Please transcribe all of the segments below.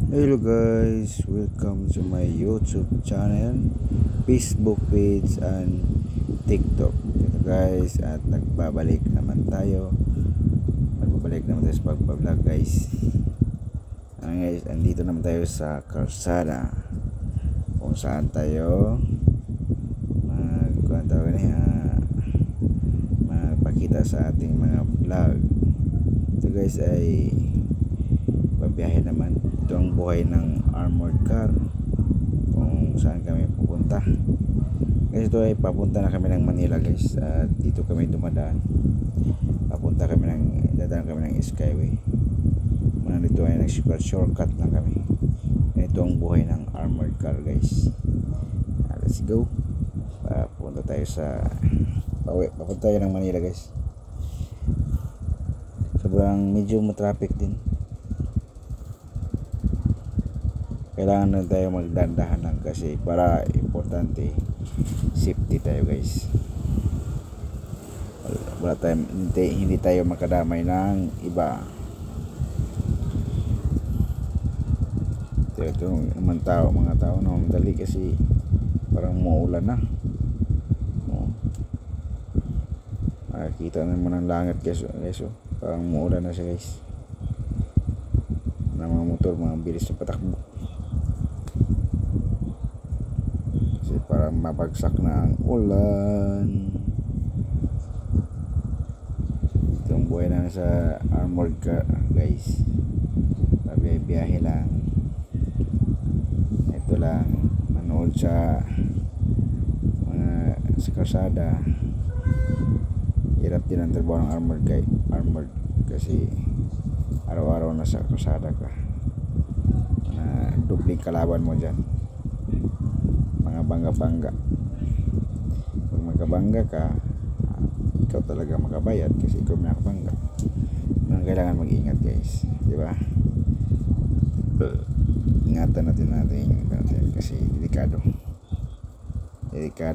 Hello guys, welcome to my YouTube channel, Facebook page and TikTok. Ito guys, at nagbabalik naman tayo sa pagbablog guys. Guys, andito naman tayo sa kalsada kung saan tayo magpakita sa ating mga vlog. Ito guys ay babiyahe naman. Ito ang buhay ng armored car kung saan kami pupunta guys. Ito ay papunta na kami ng Manila guys, at dito kami dumadaan. Dadaan kami ng Skyway. Muna dito ay shortcut lang kami. Ito ang buhay ng armored car guys. Let's go. Papunta tayo ng Manila guys. Sobrang medyo matraffic din. Kailangan na tayo magdandahan lang kasi para importante safety tayo guys. Hindi tayo makadamay ng iba. Ito naman mga tao na madali kasi parang muulan na. Makikita naman ng langit guys. Parang muulan na siya guys. Mga motor, mga bilis na patakbo. Para mabagsak na ang ulan. Itong buhay na sa armored car guys. Biyahe lang. Ito lang, manood sa kalsada. Hirap din ang trabaho ng armored kasi araw-araw na sa kalsada ka. Dubling kalaban mo dyan, bangga. Pag magkabangga ka, ikaw talaga makabayad kasi ikaw nakabangga. Kailangan mag-ingat guys, di ba? Ingatan natin kasi delikado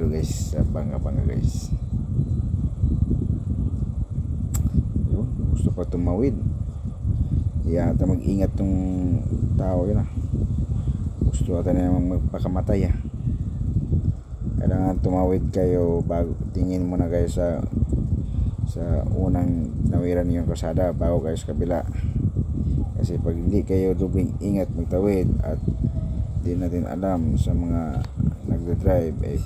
guys sa bangga guys. Gusto pa tumawid, ata mag-ingat tong tao yun. Gusto ata na magpakamatay. Kailangan tumawid kayo bago, tingin muna kayo sa unang nawiran yung kalsada bago kayo sa kabila. Kasi pag hindi kayo dubling ingat magtawid at di natin alam sa mga nagdadrive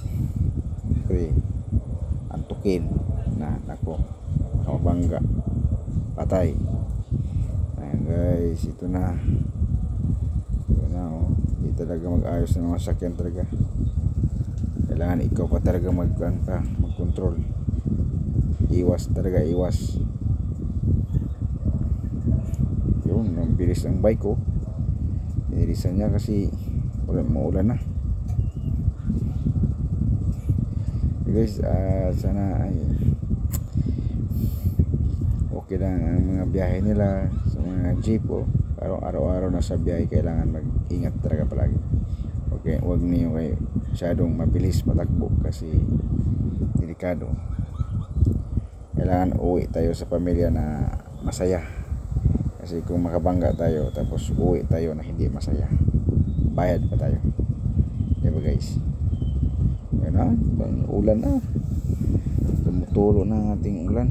antukin na nako, mabangga, patay. Ayan guys, ito na hindi talaga mag-ayos ng mga sakyan talaga. Kailangan ikaw pa talaga mag-control. Iwas. Yun, ang bilis ng bike ko. Binilisan niya kasi maulan na. Guys, sana ay okay lang ang mga biyahe nila sa mga jeep. Araw-araw na sa biyahe kailangan mag-ingat talaga palagi. Okay, huwag niyo kayo masyadong mabilis matakbo kasi delikado. Kailangan uwi tayo sa pamilya na masaya, kasi kung makabangga tayo tapos uwi tayo na hindi masaya, bayad pa tayo, diba guys? Yan ulan na, tumutulo na ang ating ulan.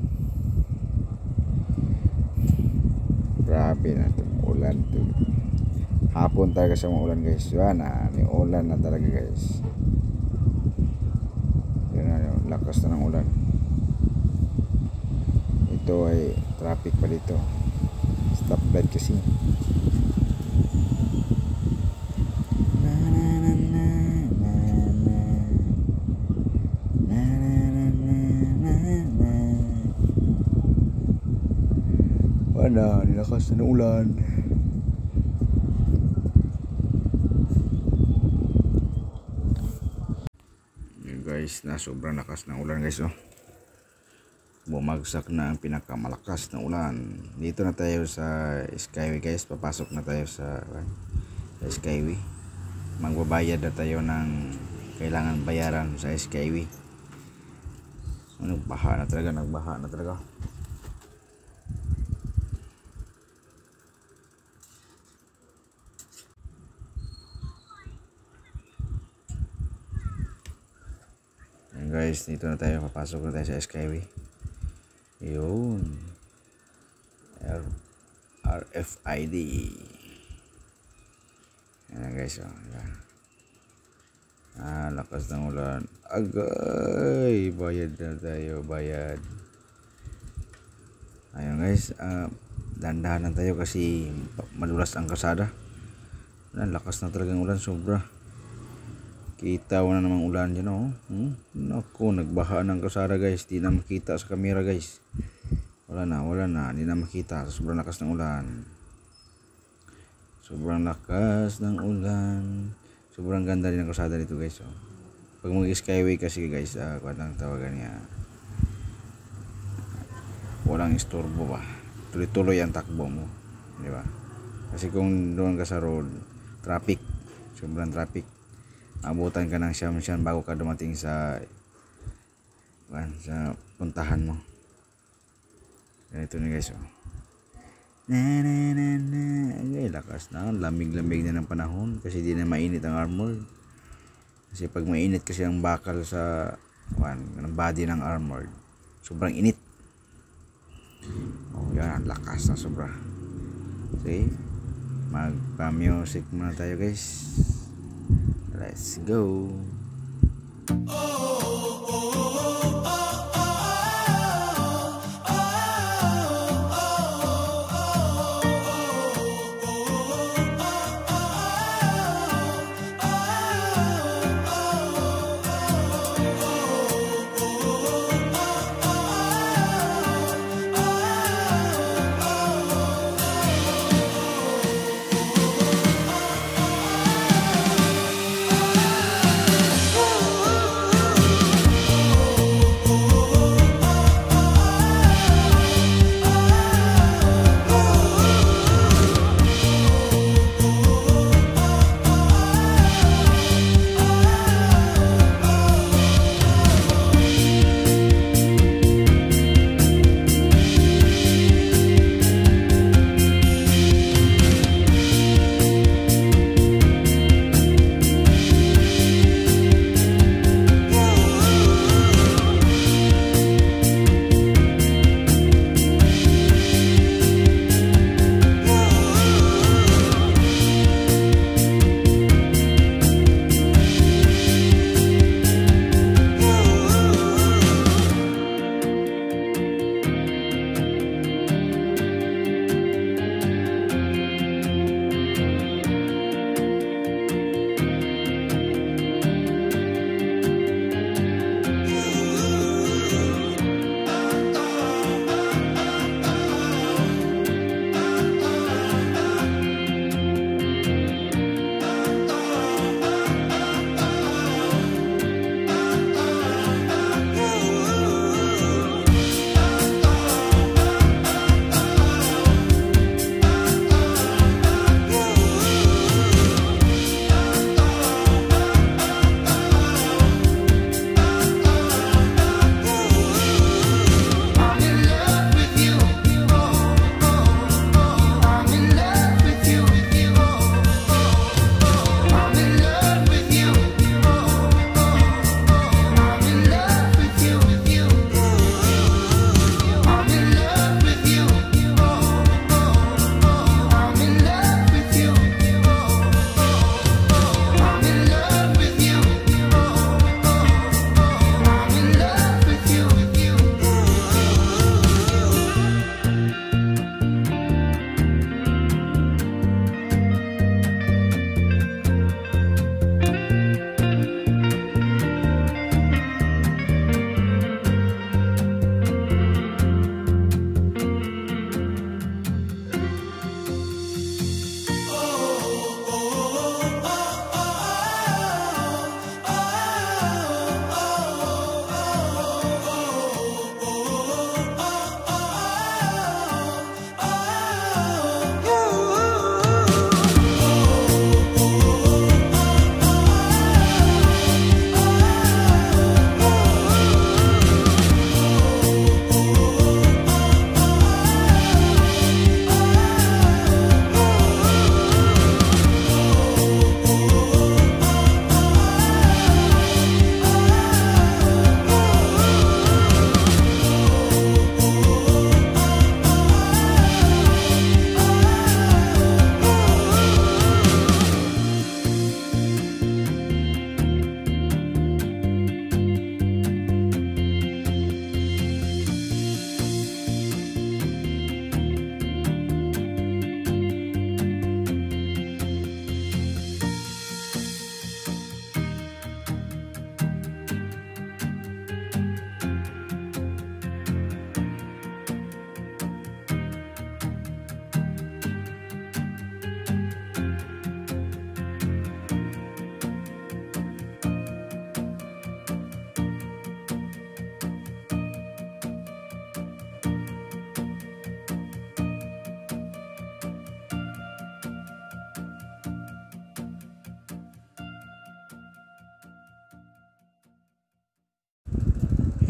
Grabe na itong ulan. Hapon talaga sa mga ulan guys. Yan ulan na talaga guys. Yan yung lakas na ng ulan. Ito ay traffic pa dito. Stoplight kasi. Wala, nilakas na ng ulan. Guys, na sobrang lakas ng ulan guys. Bumagsak na ang pinakamalakas na ulan. Dito na tayo sa Skyway guys. Papasok na tayo sa Skyway. Magbabayad na tayo ng kailangan bayaran sa Skyway. Nagbaha na talaga. guys, dito na tayo, papasok na tayo sa Skyway. Yun, RFID. Ayan guys, lakas ng ulan. Agay, bayad na tayo, bayad. Ayun guys, dandahan lang tayo kasi madulas ang kalsada. Lakas na talagang ulan, sobra. Kita na namang ulan dyan, oh. Naku, nagbaha ng kalsada guys. Di na makita sa camera guys. Wala na, di na makita. Sobrang lakas ng ulan. Sobrang lakas ng ulan. Sobrang ganda din ang kalsada dito guys, oh. Pag mag-skyway kasi guys, kuwan lang tawagan niya, walang istorbo ba, tuloy-tuloy ang takbo mo, di ba? Kasi kung doon ka sa road, traffic, sobrang traffic, abutan ka ng siyam-siyam bago ka dumating sa puntahan mo. Ganito na guys, oh. Ay, lakas na, lamig-lamig na ng panahon kasi di na mainit ang armored. Kasi pag mainit kasi ang bakal sa ng body ng armored, sobrang init. Oh, yan, ang lakas na sobra. Okay, magpa-music muna tayo guys. Let's go.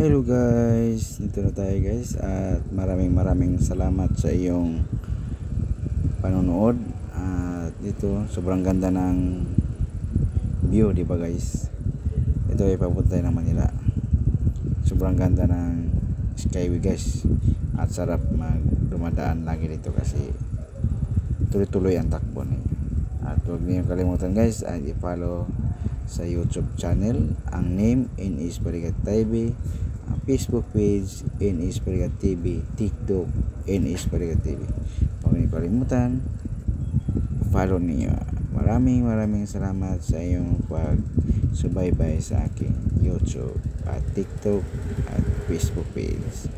Hello guys, dito na tayo guys at maraming salamat sa iyong panonood. At dito sobrang ganda ng view, di ba guys? Ito ay papunta ng Manila. Sobrang ganda ng skyway guys at sarap dumadaan lagi dito kasi tuloy-tuloy ang takbo niyo. At huwag niyo kalimutan guys at i-follow sa YouTube channel ang name NS Balikat TV, ang Facebook page NS Balikat TV, TikTok NS Balikat TV. Huwag niyo kalimutan, follow niyo. Maraming salamat sa iyong pagsubaybay sa aking YouTube at TikTok at Facebook page.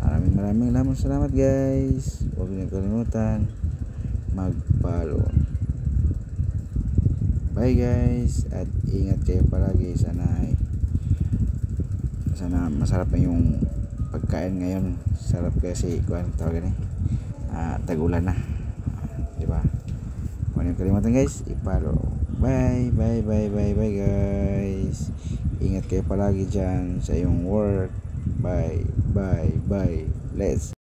Maraming salamat guys. Huwag niyo kalimutan mag-follow. Bye guys at ingat kayo palagi. Sana masarap na yung pagkain ngayon. Sarap kasi kuan tawagan tag-ulan na. Di ba? Huwag niyo kalimutan guys, i-follow. Bye guys. Ingat kayo palagi diyan sa iyong work. Bye. Let's